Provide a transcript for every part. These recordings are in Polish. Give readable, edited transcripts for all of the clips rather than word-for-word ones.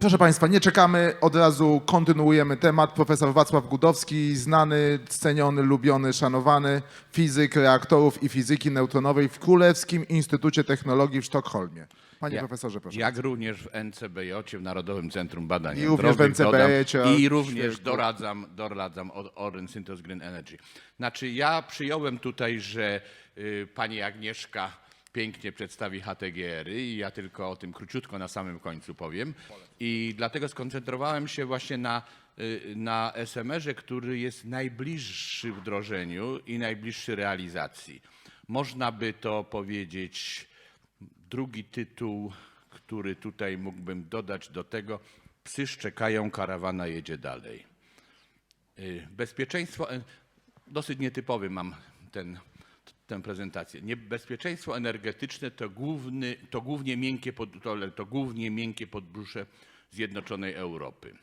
Proszę Państwa, nie czekamy, od razu kontynuujemy temat. Profesor Wacław Gudowski, znany, ceniony, lubiony, szanowany fizyk reaktorów i fizyki neutronowej w Królewskim Instytucie Technologii w Sztokholmie. Panie profesorze, proszę. Jak również w NCBJ, w Narodowym Centrum Badań I również w NCBJ. I również doradzam Orlen Synthos Green Energy. Znaczy ja przyjąłem tutaj, że pani Agnieszka pięknie przedstawi HTGR-y i ja tylko o tym króciutko na samym końcu powiem. I dlatego skoncentrowałem się właśnie na SMR-ze, który jest najbliższy wdrożeniu i najbliższy realizacji. Można by to powiedzieć, drugi tytuł, który tutaj mógłbym dodać do tego, psy szczekają, karawana jedzie dalej. Bezpieczeństwo, dosyć nietypowy mam tę prezentację. Bezpieczeństwo energetyczne to głównie miękkie podbrzusze Zjednoczonej Europy.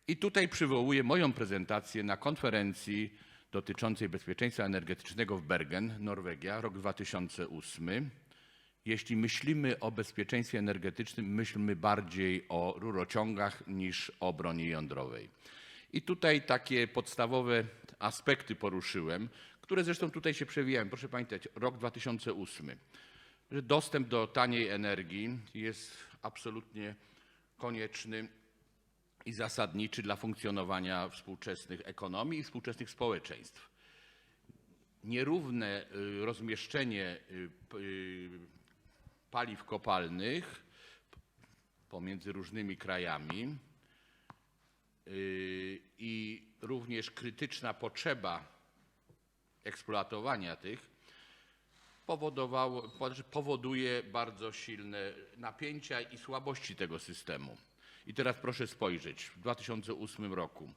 I tutaj przywołuję moją prezentację na konferencji dotyczącej bezpieczeństwa energetycznego w Bergen, Norwegia, rok 2008. Jeśli myślimy o bezpieczeństwie energetycznym, myślmy bardziej o rurociągach niż o broni jądrowej. I tutaj takie podstawowe aspekty poruszyłem, które zresztą tutaj się przewijają. Proszę pamiętać, rok 2008, że dostęp do taniej energii jest absolutnie konieczny i zasadniczy dla funkcjonowania współczesnych ekonomii i współczesnych społeczeństw. Nierówne rozmieszczenie paliw kopalnych pomiędzy różnymi krajami i również krytyczna potrzeba eksploatowania tych powoduje bardzo silne napięcia i słabości tego systemu. I teraz proszę spojrzeć, w 2008 roku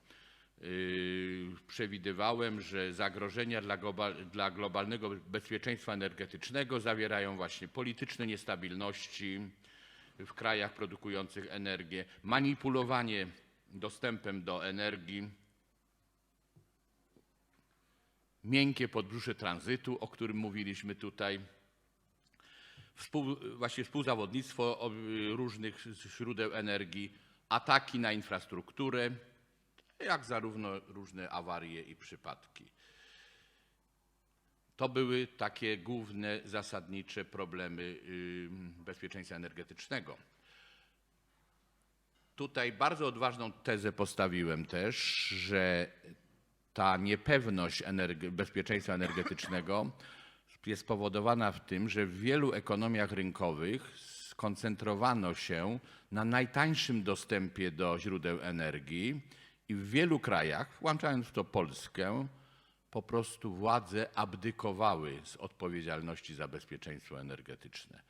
przewidywałem, że zagrożenia dla globalnego bezpieczeństwa energetycznego zawierają właśnie polityczne niestabilności w krajach produkujących energię, manipulowanie dostępem do energii, miękkie podbrzusze tranzytu, o którym mówiliśmy tutaj, właśnie współzawodnictwo różnych źródeł energii, ataki na infrastrukturę, jak zarówno różne awarie i przypadki. To były takie główne, zasadnicze problemy bezpieczeństwa energetycznego. Tutaj bardzo odważną tezę postawiłem też, że ta niepewność bezpieczeństwa energetycznego jest spowodowana tym, że w wielu ekonomiach rynkowych skoncentrowano się na najtańszym dostępie do źródeł energii i w wielu krajach, włączając w to Polskę, po prostu władze abdykowały z odpowiedzialności za bezpieczeństwo energetyczne.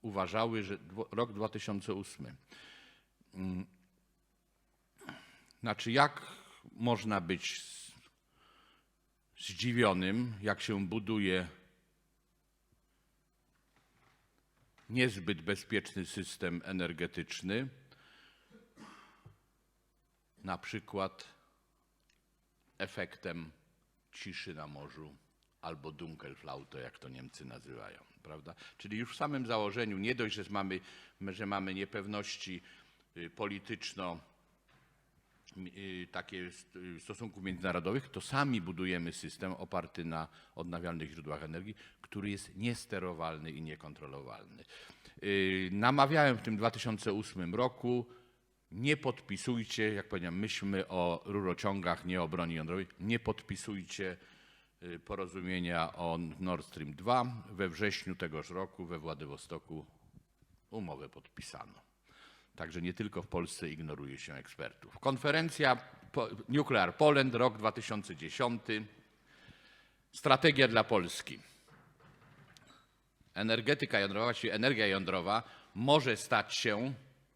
Uważały, że rok 2008. Znaczy, jak można być zdziwionym, jak się buduje niezbyt bezpieczny system energetyczny, na przykład efektem ciszy na morzu albo Dunkelflaute, jak to Niemcy nazywają, prawda? Czyli już w samym założeniu nie dość, że mamy niepewności polityczno takie stosunków międzynarodowych, to sami budujemy system oparty na odnawialnych źródłach energii, który jest niesterowalny i niekontrolowalny. Namawiałem w tym 2008 roku, nie podpisujcie, jak powiedziałem, myślmy o rurociągach, nie o broni jądrowej, nie podpisujcie porozumienia o Nord Stream 2. We wrześniu tegoż roku we Władywostoku umowę podpisano. Także nie tylko w Polsce ignoruje się ekspertów. Konferencja Nuclear Poland, rok 2010. Strategia dla Polski. Energetyka jądrowa, czyli energia jądrowa może stać się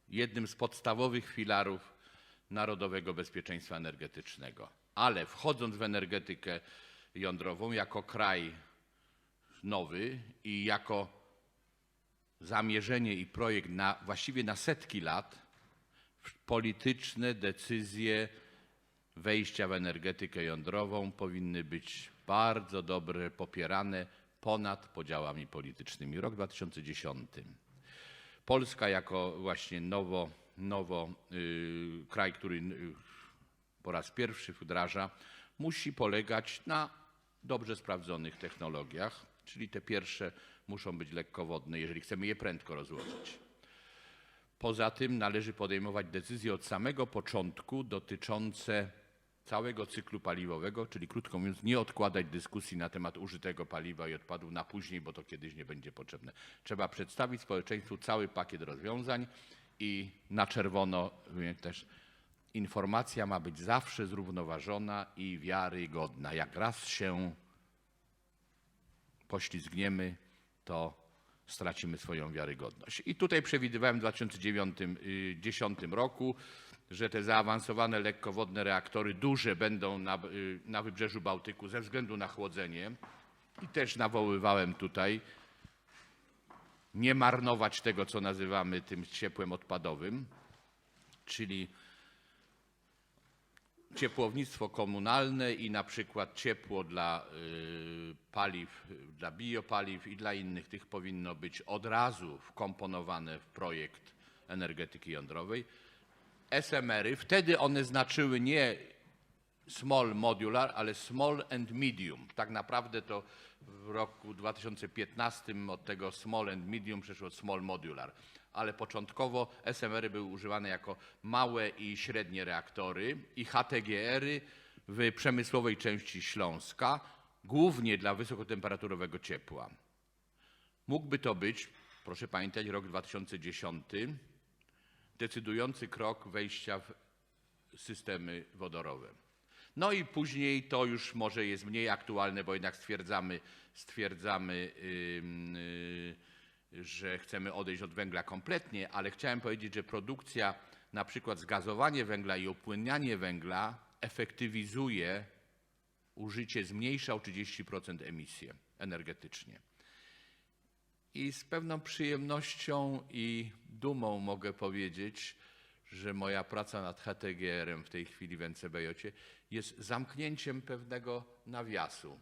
jednym z podstawowych filarów narodowego bezpieczeństwa energetycznego. Ale wchodząc w energetykę jądrową jako kraj nowy i jako zamierzenie i projekt właściwie na setki lat, polityczne decyzje wejścia w energetykę jądrową powinny być bardzo dobrze popierane ponad podziałami politycznymi. Rok 2010. Polska jako właśnie nowo kraj, który po raz pierwszy wdraża, musi polegać na dobrze sprawdzonych technologiach, czyli te pierwsze muszą być lekkowodne, jeżeli chcemy je prędko rozłożyć. Poza tym należy podejmować decyzje od samego początku dotyczące całego cyklu paliwowego, czyli krótko mówiąc, nie odkładać dyskusji na temat użytego paliwa i odpadów na później, bo to kiedyś nie będzie potrzebne. Trzeba przedstawić społeczeństwu cały pakiet rozwiązań i na czerwono też informacja ma być zawsze zrównoważona i wiarygodna. Jak raz się poślizgniemy, to stracimy swoją wiarygodność. I tutaj przewidywałem w 2010 roku, że te zaawansowane lekkowodne reaktory duże będą na wybrzeżu Bałtyku ze względu na chłodzenie. I też nawoływałem tutaj nie marnować tego, co nazywamy tym ciepłem odpadowym, czyli ciepłownictwo komunalne i na przykład ciepło dla paliw, dla biopaliw i dla innych tych powinno być od razu wkomponowane w projekt energetyki jądrowej. SMR-y, wtedy one znaczyły nie small modular, ale small and medium. Tak naprawdę to w roku 2015 od tego small and medium przeszło small modular. Ale początkowo SMR-y były używane jako małe i średnie reaktory i HTGR-y w przemysłowej części Śląska, głównie dla wysokotemperaturowego ciepła. Mógłby to być, proszę pamiętać, rok 2010, decydujący krok wejścia w systemy wodorowe. No i później to już może jest mniej aktualne, bo jednak stwierdzamy, że chcemy odejść od węgla kompletnie, ale chciałem powiedzieć, że produkcja, na przykład zgazowanie węgla i upłynnianie węgla efektywizuje użycie, zmniejsza o 30% emisję energetycznie. I z pewną przyjemnością i dumą mogę powiedzieć, że moja praca nad HTGR-em w tej chwili w NCBJ jest zamknięciem pewnego nawiasu.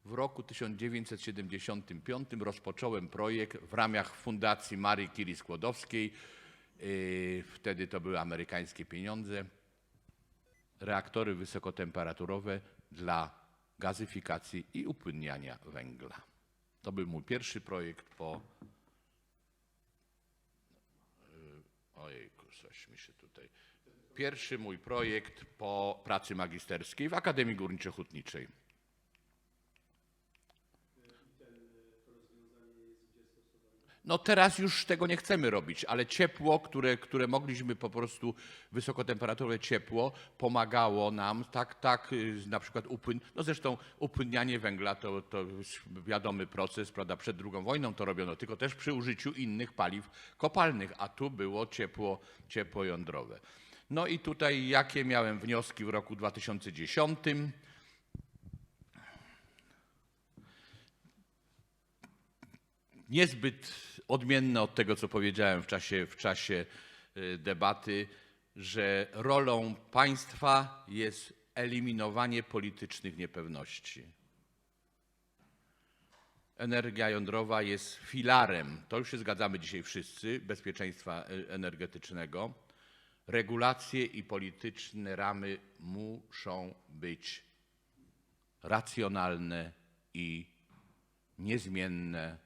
W roku 1975 rozpocząłem projekt w ramach Fundacji Marii Curie-Skłodowskiej, wtedy to były amerykańskie pieniądze, reaktory wysokotemperaturowe dla gazyfikacji i upłynniania węgla. To był mój pierwszy projekt po... Ojejku, coś mi się tutaj... Pierwszy mój projekt po pracy magisterskiej w Akademii Górniczo-Hutniczej. No teraz już tego nie chcemy robić, ale ciepło, które mogliśmy po prostu, wysokotemperaturowe ciepło pomagało nam, tak na przykład no zresztą upłynnianie węgla to wiadomy proces, prawda, przed II wojną to robiono, tylko też przy użyciu innych paliw kopalnych, a tu było ciepło jądrowe. No i tutaj jakie miałem wnioski w roku 2010? Niezbyt odmienne od tego, co powiedziałem w czasie debaty, że rolą państwa jest eliminowanie politycznych niepewności. Energia jądrowa jest filarem, to już się zgadzamy dzisiaj wszyscy, bezpieczeństwa energetycznego. Regulacje i polityczne ramy muszą być racjonalne i niezmienne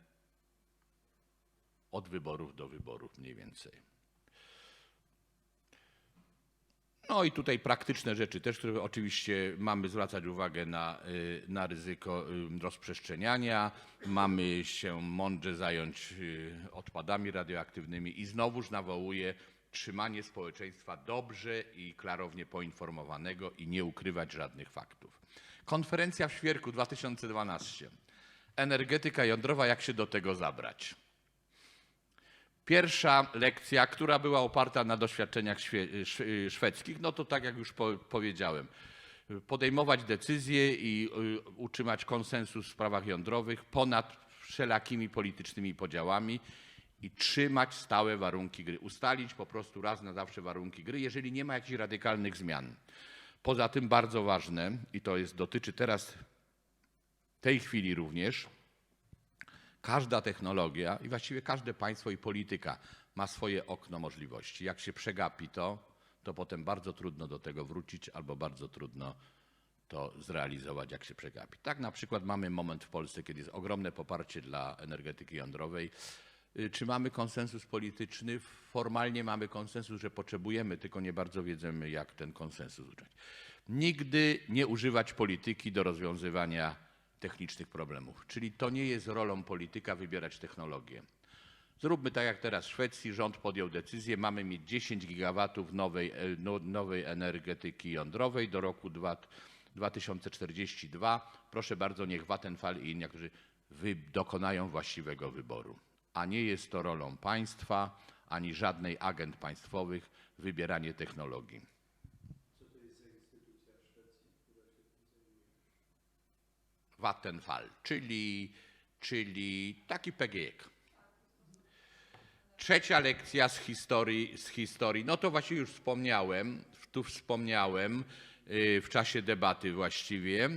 od wyborów do wyborów mniej więcej. No i tutaj praktyczne rzeczy też, które oczywiście mamy zwracać uwagę na ryzyko rozprzestrzeniania, mamy się mądrze zająć odpadami radioaktywnymi i znowuż nawołuję trzymanie społeczeństwa dobrze i klarownie poinformowanego i nie ukrywać żadnych faktów. Konferencja w Świerku 2012. Energetyka jądrowa, jak się do tego zabrać? Pierwsza lekcja, która była oparta na doświadczeniach szwedzkich, no to tak jak już powiedziałem, podejmować decyzje i utrzymać konsensus w sprawach jądrowych ponad wszelakimi politycznymi podziałami i trzymać stałe warunki gry. Ustalić po prostu raz na zawsze warunki gry, jeżeli nie ma jakichś radykalnych zmian. Poza tym bardzo ważne, i to dotyczy teraz, tej chwili również, Każda technologia i właściwie każde państwo i polityka ma swoje okno możliwości. Jak się przegapi to potem bardzo trudno do tego wrócić albo bardzo trudno to zrealizować, jak się przegapi. Tak na przykład mamy moment w Polsce, kiedy jest ogromne poparcie dla energetyki jądrowej. Czy mamy konsensus polityczny? Formalnie mamy konsensus, że potrzebujemy, tylko nie bardzo wiemy, jak ten konsensus uczynić. Nigdy nie używać polityki do rozwiązywania technicznych problemów. Czyli to nie jest rolą polityka wybierać technologię. Zróbmy tak jak teraz w Szwecji. Rząd podjął decyzję, mamy mieć 10 gigawatów nowej energetyki jądrowej do roku 2042. Proszę bardzo, niech Vattenfall i inni, którzy dokonają właściwego wyboru. A nie jest to rolą państwa, ani żadnej agent państwowych wybieranie technologii. Co to jest za instytucja w Szwecji, która się tym zajmuje? Vattenfall, czyli taki PGE. Trzecia lekcja z historii. No to właściwie już wspomniałem w czasie debaty właściwie,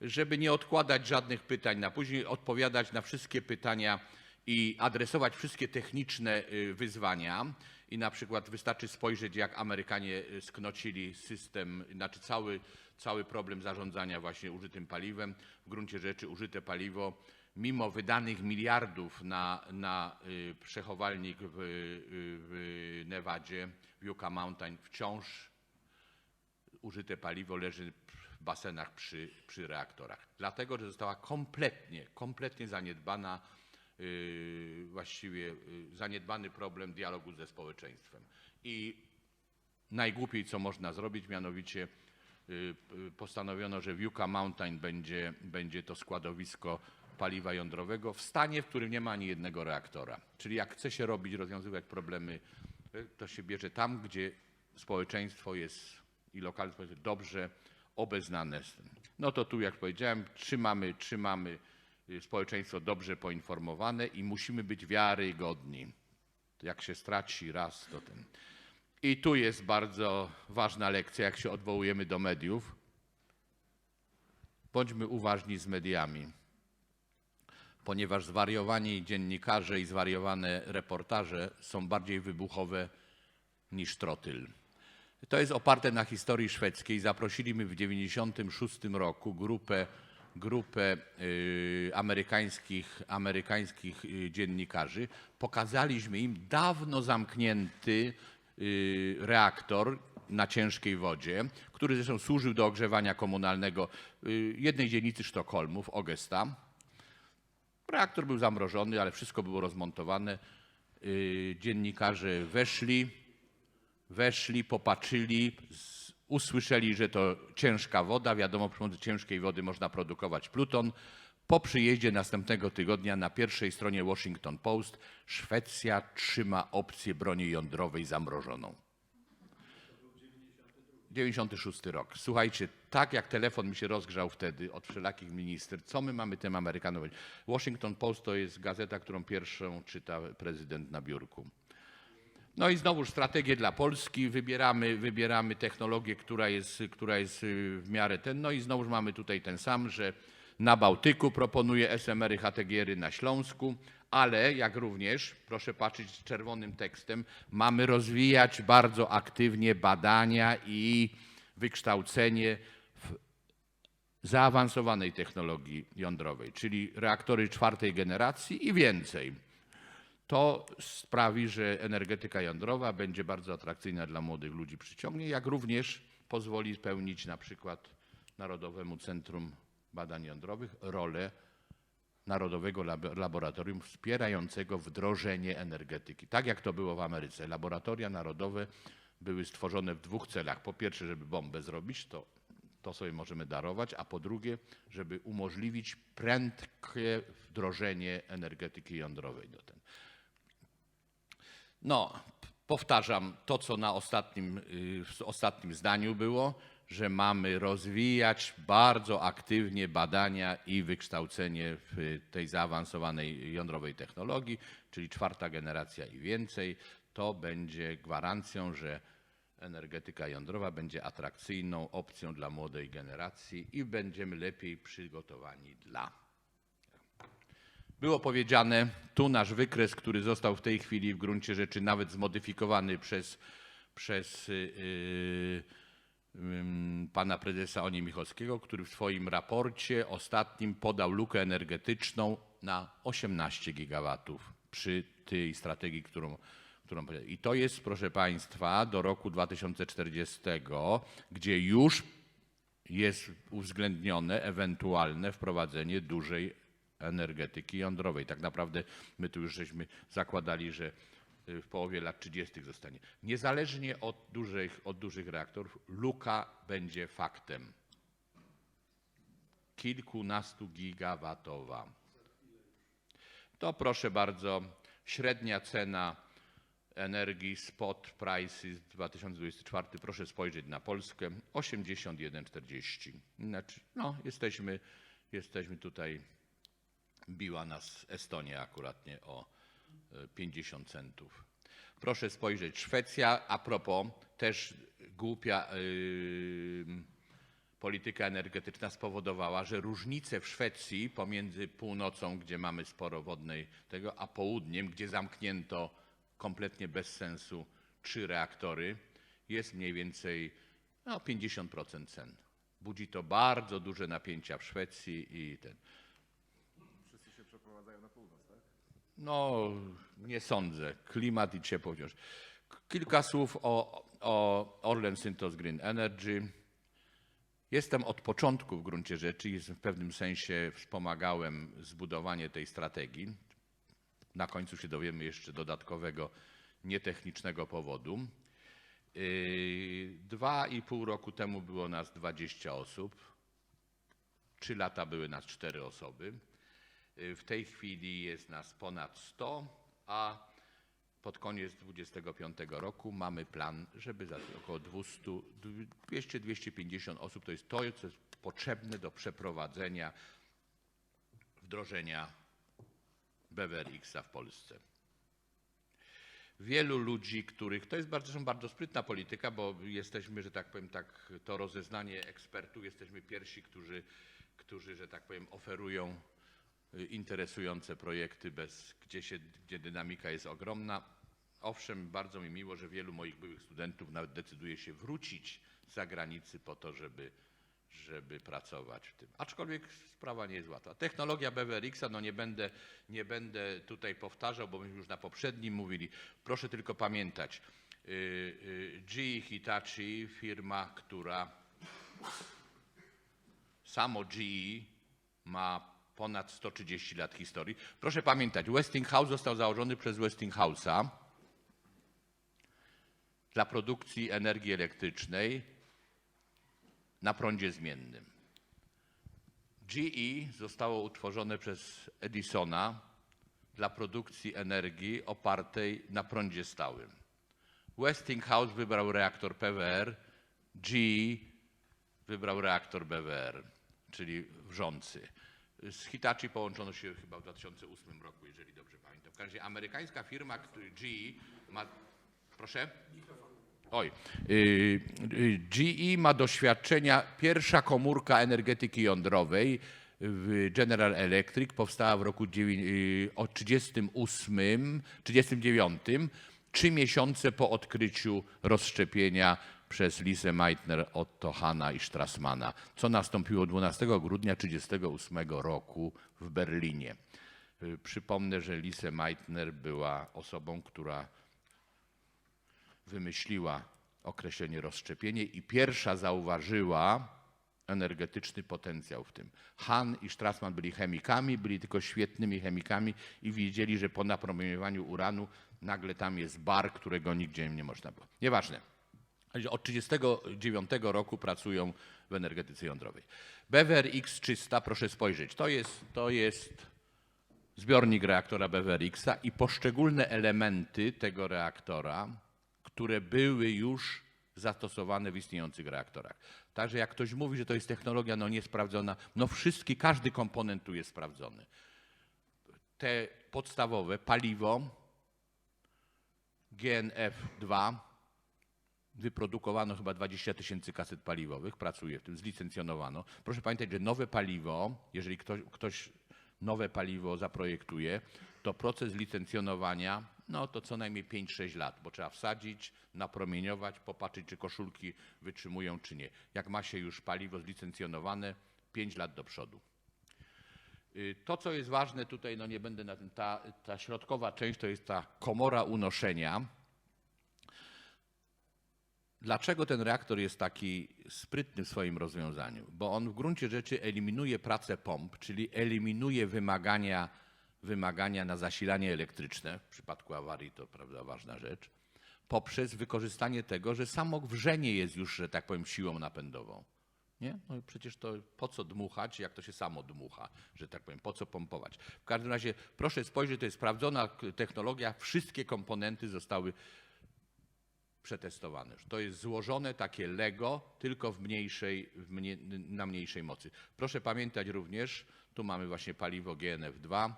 żeby nie odkładać żadnych pytań na później, odpowiadać na wszystkie pytania i adresować wszystkie techniczne wyzwania. I na przykład wystarczy spojrzeć, jak Amerykanie sknocili system, znaczy cały problem zarządzania właśnie użytym paliwem. W gruncie rzeczy użyte paliwo, mimo wydanych miliardów na przechowalnik w Nevadzie, w Yucca Mountain, wciąż użyte paliwo leży w basenach przy reaktorach. Dlatego, że została kompletnie zaniedbana, właściwie zaniedbany problem dialogu ze społeczeństwem. I najgłupiej, co można zrobić, mianowicie postanowiono, że w Yucca Mountain będzie to składowisko paliwa jądrowego w stanie, w którym nie ma ani jednego reaktora. Czyli jak chce się rozwiązywać problemy, to się bierze tam, gdzie społeczeństwo jest i lokalne społeczeństwo dobrze obeznane z tym. No to tu, jak powiedziałem, trzymamy społeczeństwo dobrze poinformowane i musimy być wiarygodni. Jak się straci raz, to ten. I tu jest bardzo ważna lekcja, jak się odwołujemy do mediów. Bądźmy uważni z mediami, ponieważ zwariowani dziennikarze i zwariowane reportaże są bardziej wybuchowe niż trotyl. To jest oparte na historii szwedzkiej. Zaprosiliśmy w 1996 roku grupę amerykańskich dziennikarzy. Pokazaliśmy im dawno zamknięty reaktor na ciężkiej wodzie, który zresztą służył do ogrzewania komunalnego jednej dzielnicy Sztokholmu, w Ogesta. Reaktor był zamrożony, ale wszystko było rozmontowane. Dziennikarze weszli, popatrzyli, usłyszeli, że to ciężka woda. Wiadomo, przy pomocy ciężkiej wody można produkować pluton. Po przyjeździe następnego tygodnia na pierwszej stronie Washington Post Szwecja trzyma opcję broni jądrowej zamrożoną. 96 rok. Słuchajcie, tak jak telefon mi się rozgrzał wtedy od wszelakich minister, co my mamy tym Amerykanom powiedzieć? Washington Post to jest gazeta, którą pierwszą czyta prezydent na biurku. No i znowu strategię dla Polski, wybieramy technologię, która jest w miarę no i znowu mamy tutaj ten sam, że na Bałtyku proponuje SMR-y, HTGR-y na Śląsku, ale jak również, proszę patrzeć czerwonym tekstem, mamy rozwijać bardzo aktywnie badania i wykształcenie w zaawansowanej technologii jądrowej, czyli reaktory czwartej generacji i więcej. To sprawi, że energetyka jądrowa będzie bardzo atrakcyjna dla młodych ludzi, przyciągnie, jak również pozwoli spełnić na przykład Narodowemu Centrum Badań Jądrowych rolę Narodowego Laboratorium wspierającego wdrożenie energetyki. Tak jak to było w Ameryce. Laboratoria narodowe były stworzone w dwóch celach. Po pierwsze, żeby bombę zrobić, to sobie możemy darować, a po drugie, żeby umożliwić prędkie wdrożenie energetyki jądrowej do tego. No, powtarzam to, co w ostatnim zdaniu było, że mamy rozwijać bardzo aktywnie badania i wykształcenie w tej zaawansowanej jądrowej technologii, czyli czwarta generacja i więcej. To będzie gwarancją, że energetyka jądrowa będzie atrakcyjną opcją dla młodej generacji i będziemy lepiej przygotowani dla. Było powiedziane, tu nasz wykres, który został w tej chwili w gruncie rzeczy nawet zmodyfikowany przez pana prezesa Oni Michalskiego, który w swoim raporcie ostatnim podał lukę energetyczną na 18 gigawatów przy tej strategii, którą powiedział. I to jest, proszę państwa, do roku 2040, gdzie już jest uwzględnione ewentualne wprowadzenie dużej energetyki jądrowej. Tak naprawdę my tu już żeśmy zakładali, że w połowie lat 30. zostanie. Niezależnie od dużych reaktorów, luka będzie faktem. Kilkunastu gigawatowa. To proszę bardzo, średnia cena energii spot prices 2024, proszę spojrzeć na Polskę, 81,40. Znaczy, no, jesteśmy tutaj, biła nas Estonia akuratnie o 50 centów. Proszę spojrzeć, Szwecja, a propos, też głupia polityka energetyczna spowodowała, że różnice w Szwecji pomiędzy północą, gdzie mamy sporo wodnej tego, a południem, gdzie zamknięto kompletnie bez sensu 3 reaktory, jest mniej więcej 50% cen. Budzi to bardzo duże napięcia w Szwecji i ten. Wszyscy się przeprowadzają na północ, tak? No, nie sądzę. Klimat i ciepło wciąż. Kilka słów o Orlen Synthos Green Energy. Jestem od początku w gruncie rzeczy i w pewnym sensie wspomagałem zbudowanie tej strategii. Na końcu się dowiemy jeszcze dodatkowego, nietechnicznego powodu. 2,5 roku temu było nas 20 osób. 3 lata były nas 4 osoby. W tej chwili jest nas ponad 100, a pod koniec 2025 roku mamy plan, żeby za około 200-250 osób, to jest to, co jest potrzebne do przeprowadzenia, wdrożenia BWRX-a w Polsce. Wielu ludzi, których, to jest bardzo sprytna polityka, bo jesteśmy, że tak powiem, tak to rozeznanie ekspertów, jesteśmy pierwsi, którzy, że tak powiem, oferują interesujące projekty, gdzie dynamika jest ogromna. Owszem, bardzo mi miło, że wielu moich byłych studentów nawet decyduje się wrócić z zagranicy po to, żeby pracować w tym. Aczkolwiek sprawa nie jest łatwa. Technologia BWRX-a, no nie będę tutaj powtarzał, bo myśmy już na poprzednim mówili. Proszę tylko pamiętać, GE Hitachi, firma, która samo GE ma ponad 130 lat historii. Proszę pamiętać, Westinghouse został założony przez Westinghouse'a dla produkcji energii elektrycznej na prądzie zmiennym. GE zostało utworzone przez Edisona dla produkcji energii opartej na prądzie stałym. Westinghouse wybrał reaktor PWR, GE wybrał reaktor BWR, czyli wrzący. Z Hitachi połączono się chyba w 2008 roku, jeżeli dobrze pamiętam. W każdym razie amerykańska firma, GE ma... Proszę? Oj. GE ma doświadczenia, pierwsza komórka energetyki jądrowej w General Electric powstała w roku 1939, 3 miesiące po odkryciu rozszczepienia przez Lise Meitner, Otto Hahna i Strassmana, co nastąpiło 12 grudnia 1938 roku w Berlinie. Przypomnę, że Lise Meitner była osobą, która wymyśliła określenie rozszczepienie i pierwsza zauważyła energetyczny potencjał w tym. Hahn i Strassman byli chemikami, byli tylko świetnymi chemikami i wiedzieli, że po napromieniowaniu uranu nagle tam jest bar, którego nigdzie nie można było. Nieważne. Od 1939 roku pracują w energetyce jądrowej. BWRX 300, proszę spojrzeć, to jest zbiornik reaktora BWRX-a i poszczególne elementy tego reaktora, które były już zastosowane w istniejących reaktorach. Także jak ktoś mówi, że to jest technologia niesprawdzona, każdy komponent tu jest sprawdzony. Te podstawowe, paliwo, GNF2, wyprodukowano chyba 20 000 kaset paliwowych, pracuje w tym, zlicencjonowano. Proszę pamiętać, że nowe paliwo, jeżeli ktoś nowe paliwo zaprojektuje, to proces licencjonowania, no to co najmniej 5-6 lat, bo trzeba wsadzić, napromieniować, popatrzeć, czy koszulki wytrzymują, czy nie. Jak ma się już paliwo zlicencjonowane, 5 lat do przodu. To, co jest ważne tutaj, no nie będę na tym, ta środkowa część to jest ta komora unoszenia. Dlaczego ten reaktor jest taki sprytny w swoim rozwiązaniu? Bo on w gruncie rzeczy eliminuje pracę pomp, czyli eliminuje wymagania na zasilanie elektryczne, w przypadku awarii to prawda ważna rzecz, poprzez wykorzystanie tego, że samo wrzenie jest już, że tak powiem, siłą napędową. Nie? No przecież to po co dmuchać, jak to się samo dmucha, że tak powiem, po co pompować. W każdym razie proszę spojrzeć, to jest sprawdzona technologia, wszystkie komponenty zostały przetestowane. To jest złożone takie Lego, tylko na mniejszej mocy. Proszę pamiętać również, tu mamy właśnie paliwo GNF2.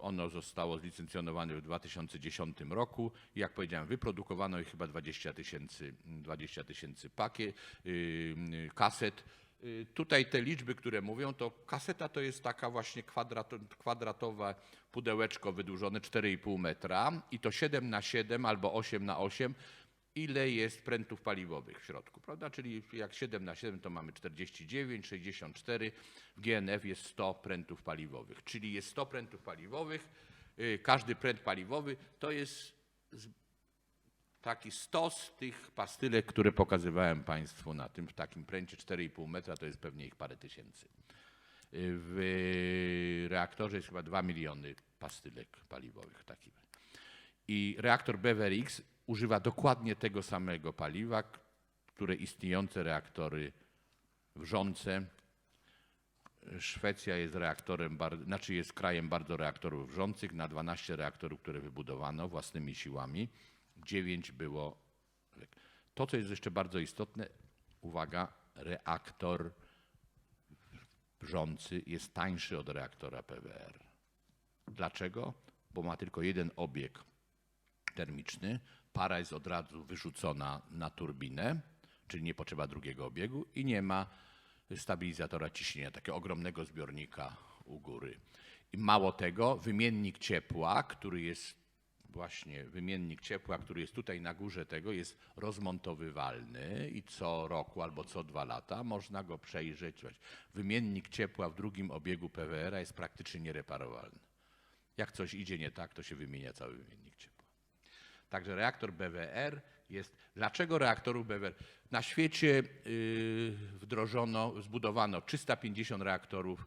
Ono zostało zlicencjonowane w 2010 roku. Jak powiedziałem, wyprodukowano ich chyba 20 tysięcy kaset. Tutaj te liczby, które mówią, to kaseta to jest taka właśnie kwadratowe pudełeczko wydłużone 4,5 metra i to 7x7 albo 8x8. Ile jest prętów paliwowych w środku, prawda? Czyli jak 7x7 to mamy 49, 64, w GNF jest 100 prętów paliwowych, czyli jest 100 prętów paliwowych, każdy pręt paliwowy to jest taki stos tych pastylek, które pokazywałem Państwu na tym, w takim pręcie 4,5 metra, to jest pewnie ich parę tysięcy. W reaktorze jest chyba 2 miliony pastylek paliwowych. I reaktor BWRX używa dokładnie tego samego paliwa, które istniejące reaktory wrzące. Szwecja jest jest krajem bardzo reaktorów wrzących. Na 12 reaktorów, które wybudowano własnymi siłami, 9 było. To, co jest jeszcze bardzo istotne, uwaga, reaktor wrzący jest tańszy od reaktora PWR. Dlaczego? Bo ma tylko jeden obieg termiczny, para jest od razu wyrzucona na turbinę, czyli nie potrzeba drugiego obiegu i nie ma stabilizatora ciśnienia, takiego ogromnego zbiornika u góry. I mało tego, wymiennik ciepła, który jest tutaj na górze tego, jest rozmontowywalny i co roku albo co 2 lata można go przejrzeć. Wymiennik ciepła w drugim obiegu PWR jest praktycznie niereparowalny. Jak coś idzie nie tak, to się wymienia cały wymiennik ciepła. Także reaktor BWR jest. Dlaczego reaktorów BWR? Na świecie zbudowano 350 reaktorów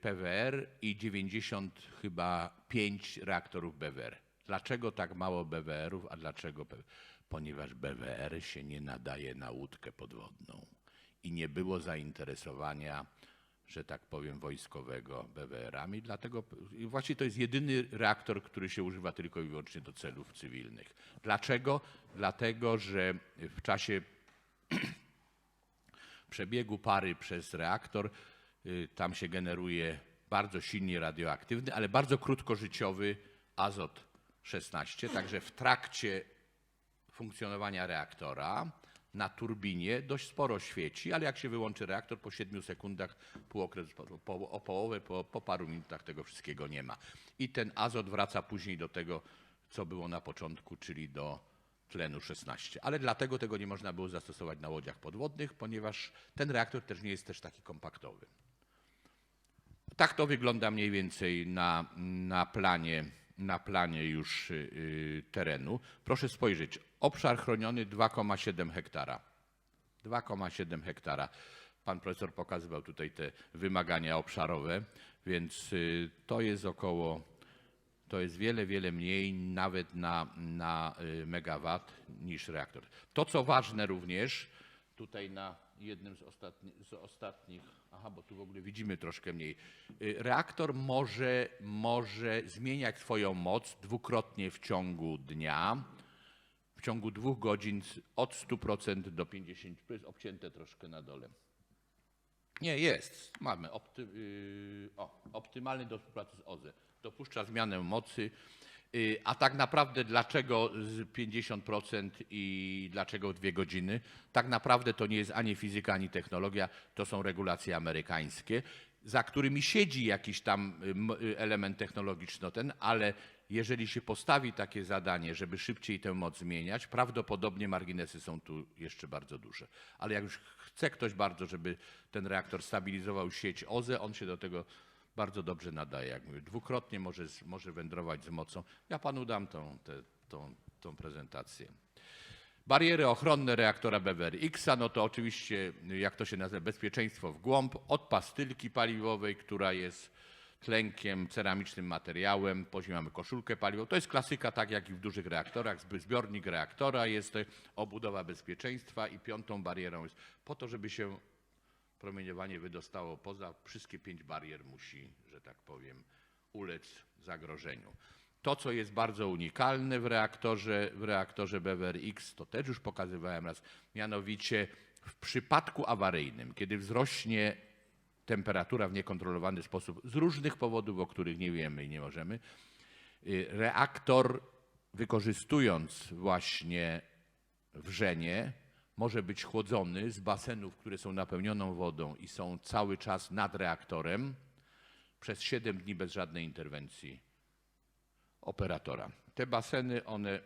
PWR i 90 chyba 5 reaktorów BWR. Dlaczego tak mało BWR-ów, a dlaczego? Ponieważ BWR się nie nadaje na łódkę podwodną i nie było zainteresowania, że tak powiem, wojskowego BWR-ami. Dlatego właściwie to jest jedyny reaktor, który się używa tylko i wyłącznie do celów cywilnych. Dlaczego? Dlatego, że w czasie przebiegu pary przez reaktor tam się generuje bardzo silnie radioaktywny, ale bardzo krótkożyciowy azot 16. Także w trakcie funkcjonowania reaktora na turbinie dość sporo świeci, ale jak się wyłączy reaktor, po 7 sekundach, o połowę, po paru minutach tego wszystkiego nie ma. I ten azot wraca później do tego, co było na początku, czyli do tlenu 16. Ale dlatego tego nie można było zastosować na łodziach podwodnych, ponieważ ten reaktor też nie jest taki kompaktowy. Tak to wygląda mniej więcej na planie już terenu. Proszę spojrzeć, obszar chroniony 2,7 hektara. 2,7 hektara. Pan profesor pokazywał tutaj te wymagania obszarowe, więc to jest wiele, wiele mniej nawet na megawat niż reaktor. To, co ważne również, tutaj na jednym z ostatnich, bo tu w ogóle widzimy troszkę mniej. Reaktor może zmieniać swoją moc dwukrotnie w ciągu dnia, w ciągu 2 godzin od 100% do 50%. To jest obcięte troszkę na dole. Nie, jest. Mamy optymalny do współpracy z OZE. Dopuszcza zmianę mocy. A tak naprawdę dlaczego 50% i dlaczego 2 godziny? Tak naprawdę to nie jest ani fizyka, ani technologia, to są regulacje amerykańskie. za którymi siedzi jakiś tam element technologiczny, ale jeżeli się postawi takie zadanie, żeby szybciej tę moc zmieniać, prawdopodobnie marginesy są tu jeszcze bardzo duże. Ale jak już chce ktoś bardzo, żeby ten reaktor stabilizował sieć OZE, on się do tego bardzo dobrze nadaje. Jak mówię, dwukrotnie może wędrować z mocą. Ja panu dam tą prezentację. Bariery ochronne reaktora BWRX-a, no to oczywiście, jak to się nazywa, bezpieczeństwo w głąb, od pastylki paliwowej, która jest tlenkiem, ceramicznym materiałem, później mamy koszulkę paliwową. To jest klasyka, tak jak i w dużych reaktorach, zbiornik reaktora, jest obudowa bezpieczeństwa i piątą barierą jest po to, żeby się promieniowanie wydostało poza, wszystkie 5 barier musi, że tak powiem, ulec zagrożeniu. To, co jest bardzo unikalne w reaktorze BWRX, to też już pokazywałem raz, mianowicie w przypadku awaryjnym, kiedy wzrośnie temperatura w niekontrolowany sposób z różnych powodów, o których nie wiemy i nie możemy, reaktor, wykorzystując właśnie wrzenie, może być chłodzony z basenów, które są napełnione wodą i są cały czas nad reaktorem przez 7 dni bez żadnej interwencji operatora. Te baseny, one,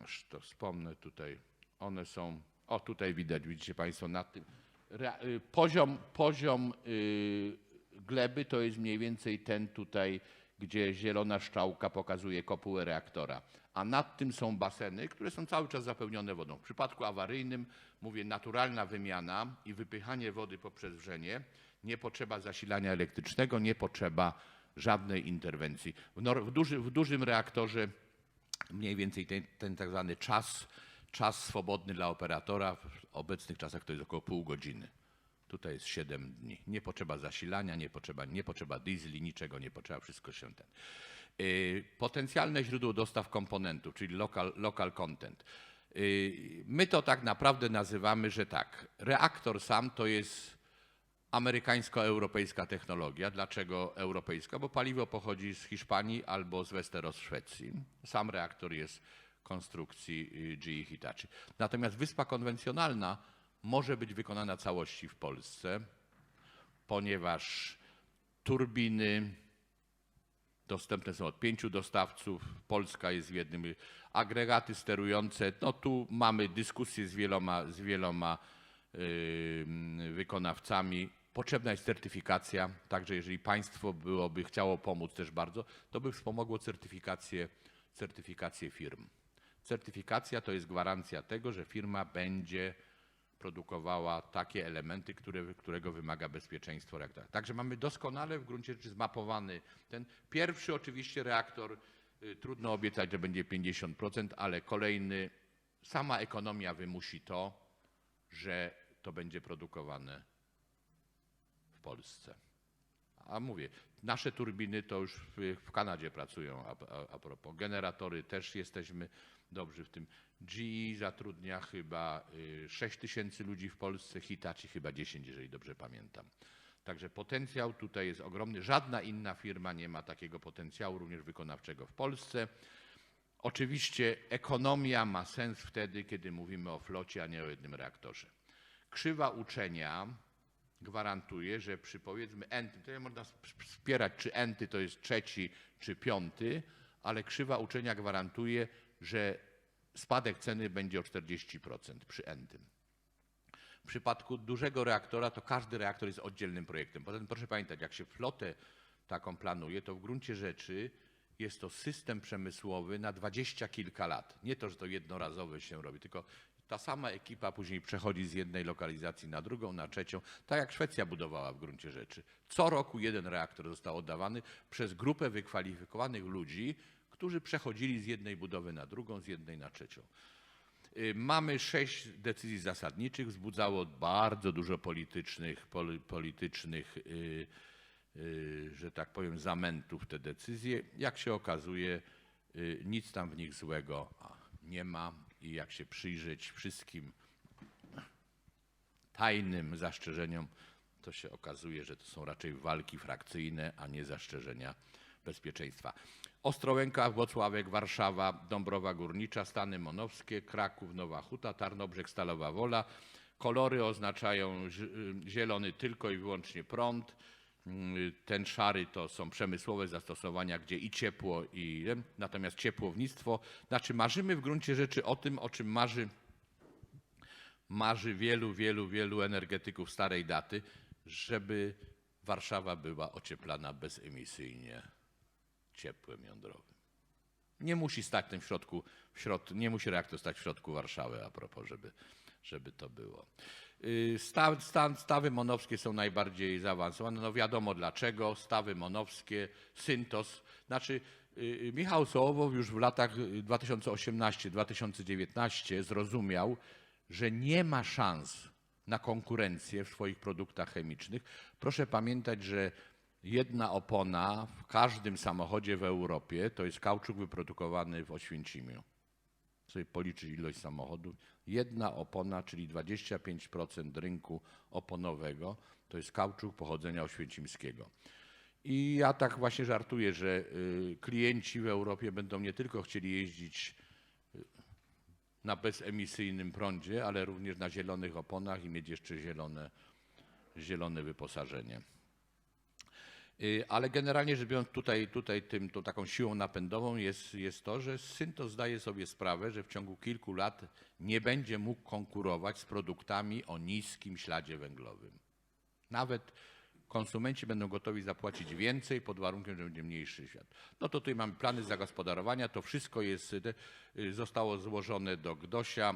już to wspomnę tutaj, one są, o tutaj widać, widzicie Państwo, na tym, poziom gleby to jest mniej więcej ten tutaj, gdzie zielona strzałka pokazuje kopułę reaktora, a nad tym są baseny, które są cały czas zapełnione wodą. W przypadku awaryjnym, mówię, naturalna wymiana i wypychanie wody poprzez wrzenie, nie potrzeba zasilania elektrycznego, nie potrzeba żadnej interwencji. W dużym reaktorze mniej więcej ten tak zwany czas swobodny dla operatora w obecnych czasach to jest około pół godziny. Tutaj jest 7 dni. Nie potrzeba zasilania, nie potrzeba diesli, niczego nie potrzeba, wszystko się ten. Potencjalne źródło dostaw komponentów, czyli local content. My to tak naprawdę nazywamy, że tak, reaktor sam to jest amerykańsko-europejska technologia. Dlaczego europejska? Bo paliwo pochodzi z Hiszpanii albo z Westeros w Szwecji. Sam reaktor jest konstrukcji GE Hitachi. Natomiast wyspa konwencjonalna może być wykonana całości w Polsce, ponieważ turbiny dostępne są od 5 dostawców. Polska jest w jednym. Agregaty sterujące, no tu mamy dyskusję z wieloma wykonawcami. Potrzebna jest certyfikacja, także jeżeli państwo byłoby chciało pomóc też bardzo, to by wspomogło certyfikację firm. Certyfikacja to jest gwarancja tego, że firma będzie produkowała takie elementy, którego wymaga bezpieczeństwo reaktora. Także mamy doskonale w gruncie rzeczy zmapowany ten pierwszy oczywiście reaktor, trudno obiecać, że będzie 50%, ale kolejny, sama ekonomia wymusi to, że to będzie produkowane w Polsce. A mówię, nasze turbiny to już w Kanadzie pracują a propos. Generatory też jesteśmy dobrzy w tym. GE zatrudnia chyba 6 000 ludzi w Polsce, Hitachi chyba 10, jeżeli dobrze pamiętam. Także potencjał tutaj jest ogromny. Żadna inna firma nie ma takiego potencjału również wykonawczego w Polsce. Oczywiście ekonomia ma sens wtedy, kiedy mówimy o flocie, a nie o jednym reaktorze. Krzywa uczenia gwarantuje, że przy powiedzmy n-tym, to można wspierać, czy n-ty to jest 3. czy 5., ale krzywa uczenia gwarantuje, że spadek ceny będzie o 40% przy n-tym. W przypadku dużego reaktora to każdy reaktor jest oddzielnym projektem. Poza tym proszę pamiętać, jak się flotę taką planuje, to w gruncie rzeczy jest to system przemysłowy na 20 kilka lat. Nie to, że to jednorazowe się robi, tylko ta sama ekipa później przechodzi z jednej lokalizacji na drugą, na trzecią, tak jak Szwecja budowała w gruncie rzeczy. Co roku jeden reaktor został oddawany przez grupę wykwalifikowanych ludzi, którzy przechodzili z jednej budowy na drugą, z jednej na trzecią. Mamy 6 decyzji zasadniczych, wzbudzało bardzo dużo politycznych, że tak powiem, zamętów te decyzje. Jak się okazuje, nic tam w nich złego nie ma i jak się przyjrzeć wszystkim tajnym zastrzeżeniom, to się okazuje, że to są raczej walki frakcyjne, a nie zastrzeżenia bezpieczeństwa. Ostrołęka, Włocławek, Warszawa, Dąbrowa Górnicza, Stany Monowskie, Kraków, Nowa Huta, Tarnobrzeg, Stalowa Wola. Kolory oznaczają zielony tylko i wyłącznie prąd, Ten szary to są przemysłowe zastosowania, gdzie i ciepło, natomiast ciepłownictwo, znaczy marzymy w gruncie rzeczy o tym, o czym marzy wielu energetyków starej daty, żeby Warszawa była ocieplana bezemisyjnie ciepłem jądrowym. Nie musi stać ten nie musi reaktor stać w środku Warszawy, a propos, żeby to było. Stawy monowskie są najbardziej zaawansowane. No wiadomo dlaczego. Stawy monowskie, Syntos. Znaczy Michał Sołowow już w latach 2018-2019 zrozumiał, że nie ma szans na konkurencję w swoich produktach chemicznych. Proszę pamiętać, że jedna opona w każdym samochodzie w Europie to jest kauczuk wyprodukowany w Oświęcimiu. Sobie policzyć ilość samochodów. Jedna opona, czyli 25% rynku oponowego, to jest kauczuk pochodzenia oświęcimskiego. I ja tak właśnie żartuję, że klienci w Europie będą nie tylko chcieli jeździć na bezemisyjnym prądzie, ale również na zielonych oponach i mieć jeszcze zielone wyposażenie. Ale generalnie rzecz biorąc tą taką siłą napędową jest to, że Syntos zdaje sobie sprawę, że w ciągu kilku lat nie będzie mógł konkurować z produktami o niskim śladzie węglowym. Nawet konsumenci będą gotowi zapłacić więcej pod warunkiem, że będzie mniejszy ślad. No to tutaj mamy plany zagospodarowania, to wszystko zostało złożone do GDOŚ-a,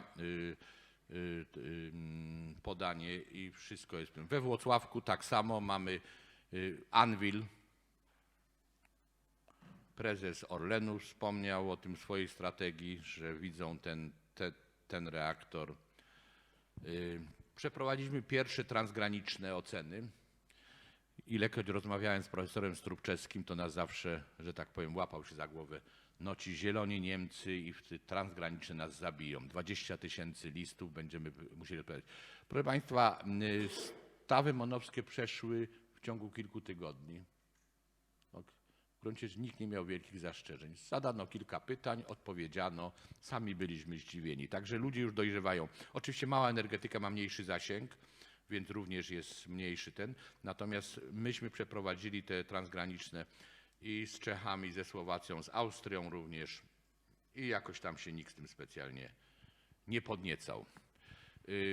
podanie i wszystko jest. We Włocławku tak samo mamy Anwil. Prezes Orlenu wspomniał o tym w swojej strategii, że widzą ten reaktor. Przeprowadziliśmy pierwsze transgraniczne oceny. Ilekroć rozmawiałem z profesorem Strubczewskim, to nas zawsze, że tak powiem, łapał się za głowę. No ci zieloni Niemcy i transgraniczne nas zabiją. 20 000 listów będziemy musieli odpowiadać. Proszę Państwa, stawy monowskie przeszły w ciągu kilku tygodni. W gruncie rzeczy nikt nie miał wielkich zastrzeżeń. Zadano kilka pytań, odpowiedziano, sami byliśmy zdziwieni. Także ludzie już dojrzewają. Oczywiście mała energetyka ma mniejszy zasięg, więc również jest mniejszy Natomiast myśmy przeprowadzili te transgraniczne i z Czechami, ze Słowacją, z Austrią również i jakoś tam się nikt z tym specjalnie nie podniecał.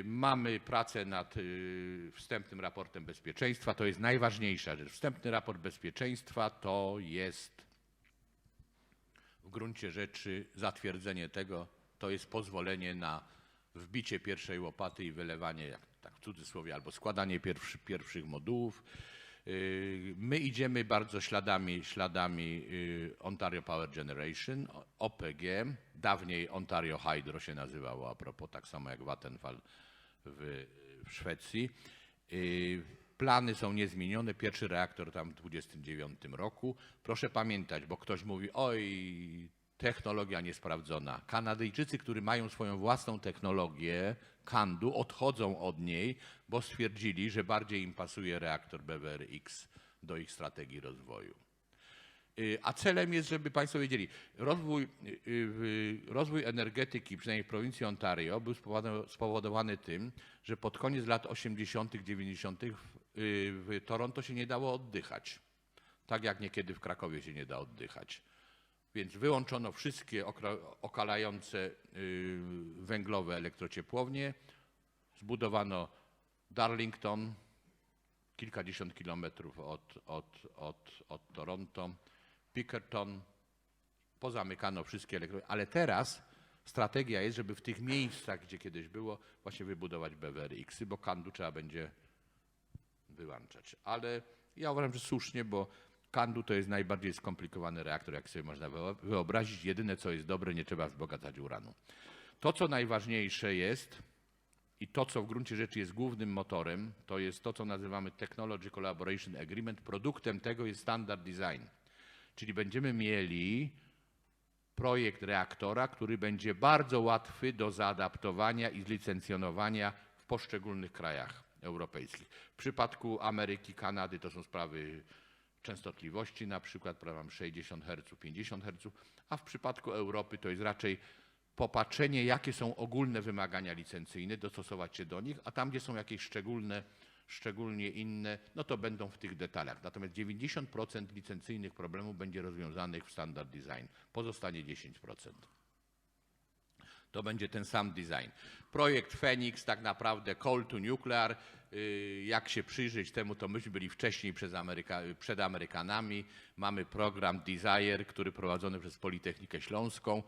Mamy pracę nad wstępnym raportem bezpieczeństwa. To jest najważniejsza rzecz. Wstępny raport bezpieczeństwa to jest w gruncie rzeczy zatwierdzenie tego, to jest pozwolenie na wbicie pierwszej łopaty i wylewanie, tak w cudzysłowie, albo składanie pierwszych modułów. My idziemy bardzo śladami Ontario Power Generation, OPG, dawniej Ontario Hydro się nazywało, a propos, tak samo jak Vattenfall w Szwecji. Plany są niezmienione, pierwszy reaktor tam w 2029 roku. Proszę pamiętać, bo ktoś mówi, oj, technologia niesprawdzona. Kanadyjczycy, którzy mają swoją własną technologię, CANDU, odchodzą od niej, bo stwierdzili, że bardziej im pasuje reaktor BWRX do ich strategii rozwoju. A celem jest, żeby Państwo wiedzieli, rozwój energetyki, przynajmniej w prowincji Ontario, był spowodowany tym, że pod koniec lat 80., 90. w Toronto się nie dało oddychać. Tak jak niekiedy w Krakowie się nie da oddychać. Więc wyłączono wszystkie okalające węglowe elektrociepłownie, zbudowano Darlington, kilkadziesiąt kilometrów od Toronto, Pickerton, pozamykano wszystkie elektrownie, ale teraz strategia jest, żeby w tych miejscach, gdzie kiedyś było, właśnie wybudować BWRX-y, bo CANDU trzeba będzie wyłączać. Ale ja uważam, że słusznie, bo CANDU to jest najbardziej skomplikowany reaktor, jak sobie można wyobrazić. Jedyne, co jest dobre, nie trzeba wzbogacać uranu. To, co najważniejsze jest i to, co w gruncie rzeczy jest głównym motorem, to jest to, co nazywamy Technology Collaboration Agreement. Produktem tego jest standard design. Czyli będziemy mieli projekt reaktora, który będzie bardzo łatwy do zaadaptowania i zlicencjonowania w poszczególnych krajach europejskich. W przypadku Ameryki, Kanady to są sprawy częstotliwości, na przykład 60 Hz, 50 Hz, a w przypadku Europy to jest raczej popatrzenie, jakie są ogólne wymagania licencyjne, dostosować się do nich, a tam, gdzie są jakieś szczególnie inne, no to będą w tych detalach. Natomiast 90% licencyjnych problemów będzie rozwiązanych w standard design. Pozostanie 10%. To będzie ten sam design. Projekt Phoenix, tak naprawdę Call to Nuclear, jak się przyjrzeć temu, to myśmy byli wcześniej przed Amerykanami. Mamy program Desire, który prowadzony przez Politechnikę Śląską,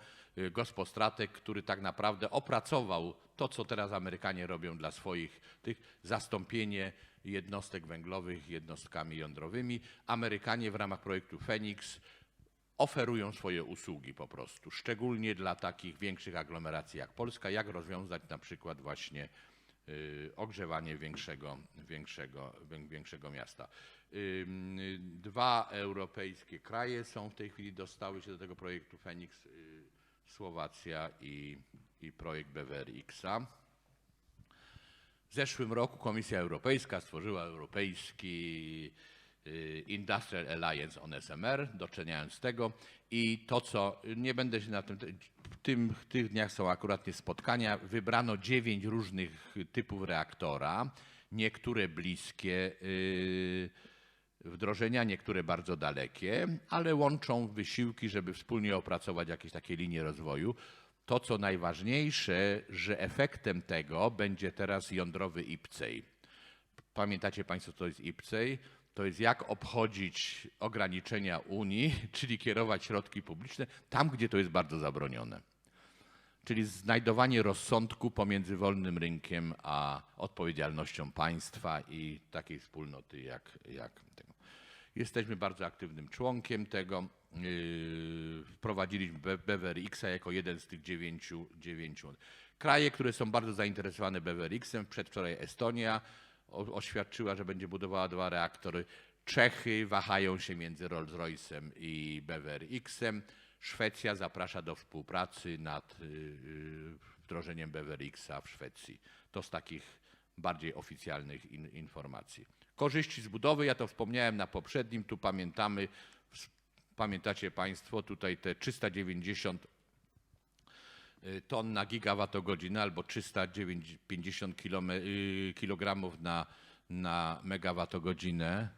Gospostratek, który tak naprawdę opracował to, co teraz Amerykanie robią dla swoich tych, zastąpienie jednostek węglowych jednostkami jądrowymi. Amerykanie w ramach projektu Phoenix oferują swoje usługi po prostu, szczególnie dla takich większych aglomeracji jak Polska, jak rozwiązać na przykład właśnie ogrzewanie większego miasta. 2 europejskie kraje są w tej chwili, dostały się do tego projektu Phoenix, Słowacja i projekt BWRX-a. W zeszłym roku Komisja Europejska stworzyła Europejski Industrial Alliance on SMR, doczyniając tego i to, co nie będę się na tym, w tych dniach są akurat spotkania, wybrano 9 różnych typów reaktora, niektóre bliskie wdrożenia, niektóre bardzo dalekie, ale łączą wysiłki, żeby wspólnie opracować jakieś takie linie rozwoju. To, co najważniejsze, że efektem tego będzie teraz jądrowy IPCEI. Pamiętacie Państwo, co to jest IPCEI? To jest jak obchodzić ograniczenia Unii, czyli kierować środki publiczne tam, gdzie to jest bardzo zabronione. Czyli znajdowanie rozsądku pomiędzy wolnym rynkiem a odpowiedzialnością państwa i takiej wspólnoty jak tego. Jesteśmy bardzo aktywnym członkiem tego. Wprowadziliśmy BWRX-a jako jeden z tych 9. Kraje, które są bardzo zainteresowane BWRX-em, przedwczoraj Estonia oświadczyła, że będzie budowała 2 reaktory. Czechy wahają się między Rolls-Royce'em i BWRX-em. Szwecja zaprasza do współpracy nad wdrożeniem BWRX-a w Szwecji. To z takich bardziej oficjalnych informacji. Korzyści z budowy, ja to wspomniałem na poprzednim, tu pamiętacie Państwo, tutaj te 390 ton na gigawattogodzinę albo 350 kg na megawattogodzinę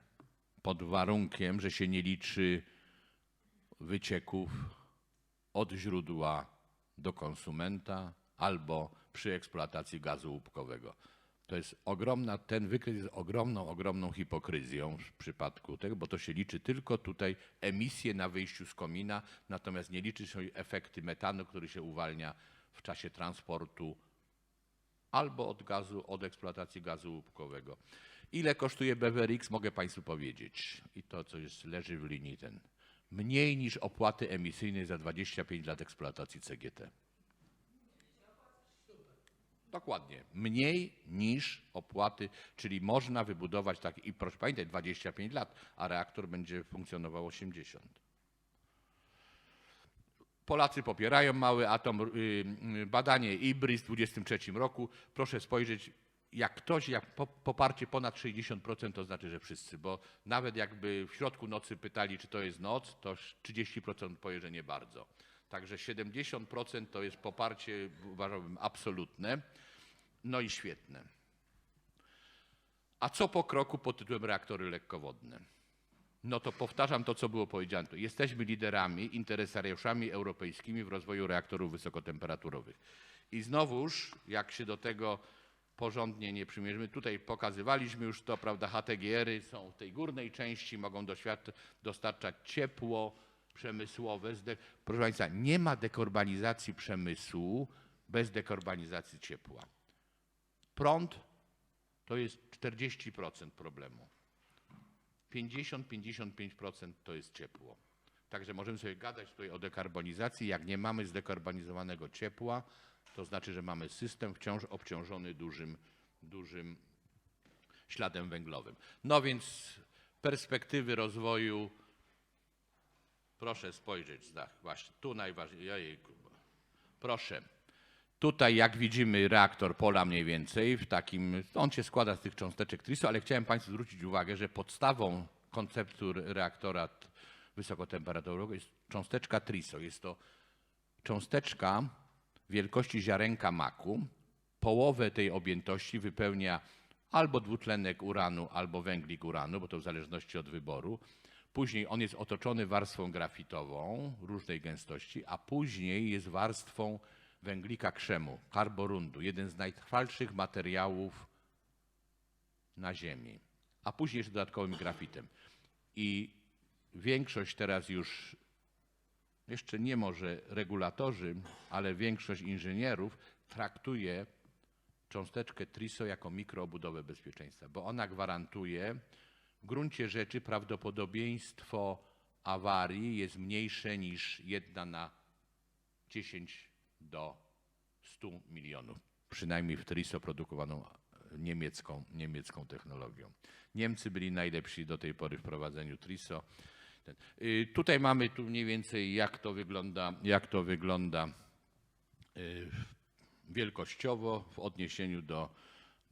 pod warunkiem, że się nie liczy wycieków od źródła do konsumenta albo przy eksploatacji gazu łupkowego. To jest ogromna, ten wykres jest ogromną hipokryzją w przypadku tego, bo to się liczy tylko tutaj emisje na wyjściu z komina, natomiast nie liczy się efekty metanu, który się uwalnia w czasie transportu albo od eksploatacji gazu łupkowego. Ile kosztuje BWRX, mogę Państwu powiedzieć. I to, co leży w linii ten. Mniej niż opłaty emisyjne za 25 lat eksploatacji CGT. Dokładnie. Mniej niż opłaty, czyli można wybudować taki, i proszę pamiętać, 25 lat, a reaktor będzie funkcjonował 80. Polacy popierają mały atom. Badanie IBRIS w 2023 roku. Proszę spojrzeć, jak poparcie ponad 60%, to znaczy, że wszyscy, bo nawet jakby w środku nocy pytali, czy to jest noc, to 30% powie, że nie bardzo. Także 70% to jest poparcie, uważałbym, absolutne. No i świetne. A co po kroku pod tytułem reaktory lekkowodne? No to powtarzam to, co było powiedziane. Jesteśmy liderami, interesariuszami europejskimi w rozwoju reaktorów wysokotemperaturowych. I znowuż, jak się do tego porządnie nie przymierzymy, tutaj pokazywaliśmy już to, prawda, HTGR-y są w tej górnej części, mogą dostarczać ciepło przemysłowe. Proszę Państwa, nie ma dekarbonizacji przemysłu bez dekarbonizacji ciepła. Prąd to jest 40% problemu. 50-55% to jest ciepło. Także możemy sobie gadać tutaj o dekarbonizacji. Jak nie mamy zdekarbonizowanego ciepła, to znaczy, że mamy system wciąż obciążony dużym śladem węglowym. No więc perspektywy rozwoju, proszę spojrzeć, właśnie tu najważniejsze, proszę. Tutaj, jak widzimy, reaktor Pola mniej więcej, w takim, on się składa z tych cząsteczek TRISO, ale chciałem Państwu zwrócić uwagę, że podstawą konceptu reaktora wysokotemperaturowego jest cząsteczka TRISO. Jest to cząsteczka wielkości ziarenka maku. Połowę tej objętości wypełnia albo dwutlenek uranu, albo węglik uranu, bo to w zależności od wyboru. Później on jest otoczony warstwą grafitową różnej gęstości, a później jest warstwą węglika krzemu, karborundu, jeden z najtrwalszych materiałów na Ziemi, a później jeszcze dodatkowym grafitem. I większość teraz już, jeszcze nie może regulatorzy, ale większość inżynierów traktuje cząsteczkę TRISO jako mikroobudowę bezpieczeństwa, bo ona gwarantuje w gruncie rzeczy prawdopodobieństwo awarii jest mniejsze niż 1 na 10 do 100 milionów. Przynajmniej w TRISO produkowaną niemiecką technologią. Niemcy byli najlepsi do tej pory w prowadzeniu TRISO. Tutaj mamy tu mniej więcej jak to wygląda wielkościowo w odniesieniu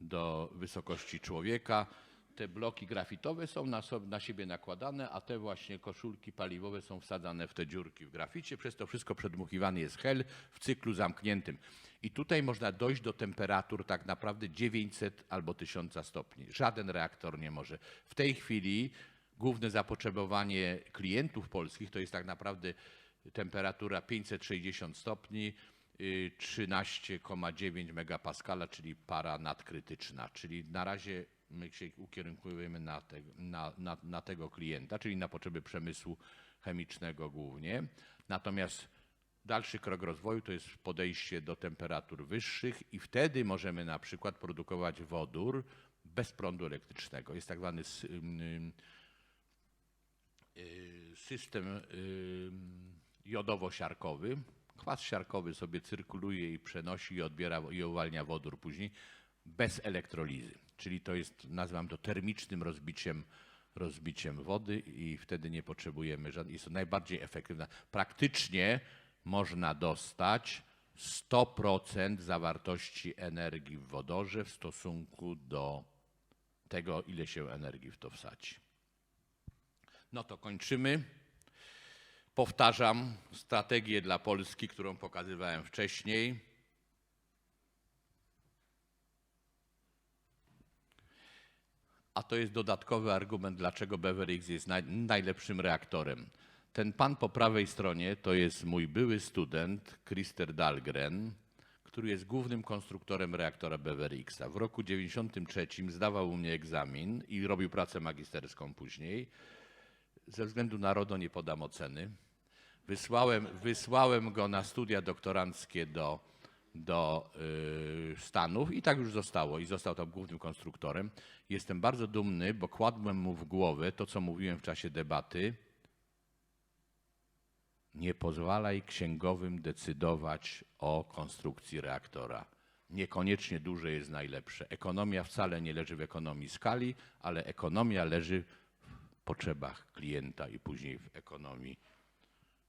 do wysokości człowieka. Te bloki grafitowe są na siebie nakładane, a te właśnie koszulki paliwowe są wsadzane w te dziurki w graficie. Przez to wszystko przedmuchiwany jest hel w cyklu zamkniętym. I tutaj można dojść do temperatur tak naprawdę 900 albo 1000 stopni. Żaden reaktor nie może. W tej chwili główne zapotrzebowanie klientów polskich to jest tak naprawdę temperatura 560 stopni, 13,9 megapaskala, czyli para nadkrytyczna. Czyli na razie my się ukierunkujemy na tego klienta, czyli na potrzeby przemysłu chemicznego głównie. Natomiast dalszy krok rozwoju to jest podejście do temperatur wyższych i wtedy możemy na przykład produkować wodór bez prądu elektrycznego. Jest tak zwany system jodowo-siarkowy. Kwas siarkowy sobie cyrkuluje i przenosi i odbiera i uwalnia wodór później bez elektrolizy. Czyli to jest, nazywam to termicznym rozbiciem wody i wtedy nie potrzebujemy żadnej, jest to najbardziej efektywne. Praktycznie można dostać 100% zawartości energii w wodorze w stosunku do tego, ile się energii w to wsadzi. No to kończymy. Powtarzam strategię dla Polski, którą pokazywałem wcześniej. A to jest dodatkowy argument, dlaczego BWRX jest najlepszym reaktorem. Ten pan po prawej stronie to jest mój były student, Christer Dahlgren, który jest głównym konstruktorem reaktora BWRX-a. W roku 1993 zdawał u mnie egzamin i robił pracę magisterską później. Ze względu na RODO nie podam oceny. Wysłałem go na studia doktoranckie do Stanów i tak już zostało. I został tam głównym konstruktorem. Jestem bardzo dumny, bo kładłem mu w głowę to, co mówiłem w czasie debaty. Nie pozwalaj księgowym decydować o konstrukcji reaktora. Niekoniecznie duże jest najlepsze. Ekonomia wcale nie leży w ekonomii skali, ale ekonomia leży w potrzebach klienta i później w ekonomii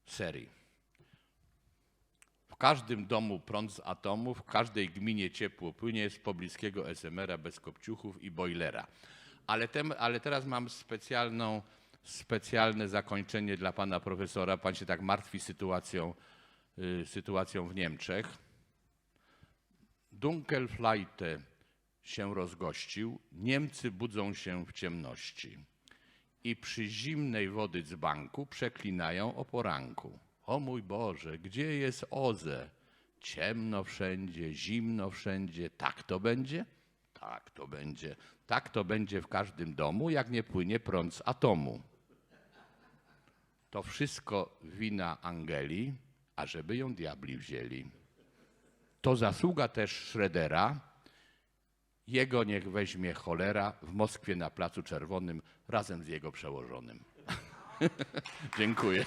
serii. W każdym domu prąd z atomu, w każdej gminie ciepło płynie z pobliskiego SMR-a bez kopciuchów i bojlera. Ale teraz mam specjalne zakończenie dla pana profesora. Pan się tak martwi sytuacją w Niemczech. Dunkelflaute się rozgościł, Niemcy budzą się w ciemności i przy zimnej wody dzbanku przeklinają o poranku. O mój Boże, gdzie jest OZE? Ciemno wszędzie, zimno wszędzie. Tak to będzie? Tak to będzie. Tak to będzie w każdym domu, jak nie płynie prąd z atomu. To wszystko wina Angeli, a żeby ją diabli wzięli. To zasługa też Schrödera. Jego niech weźmie cholera w Moskwie na Placu Czerwonym razem z jego przełożonym. Dziękuję.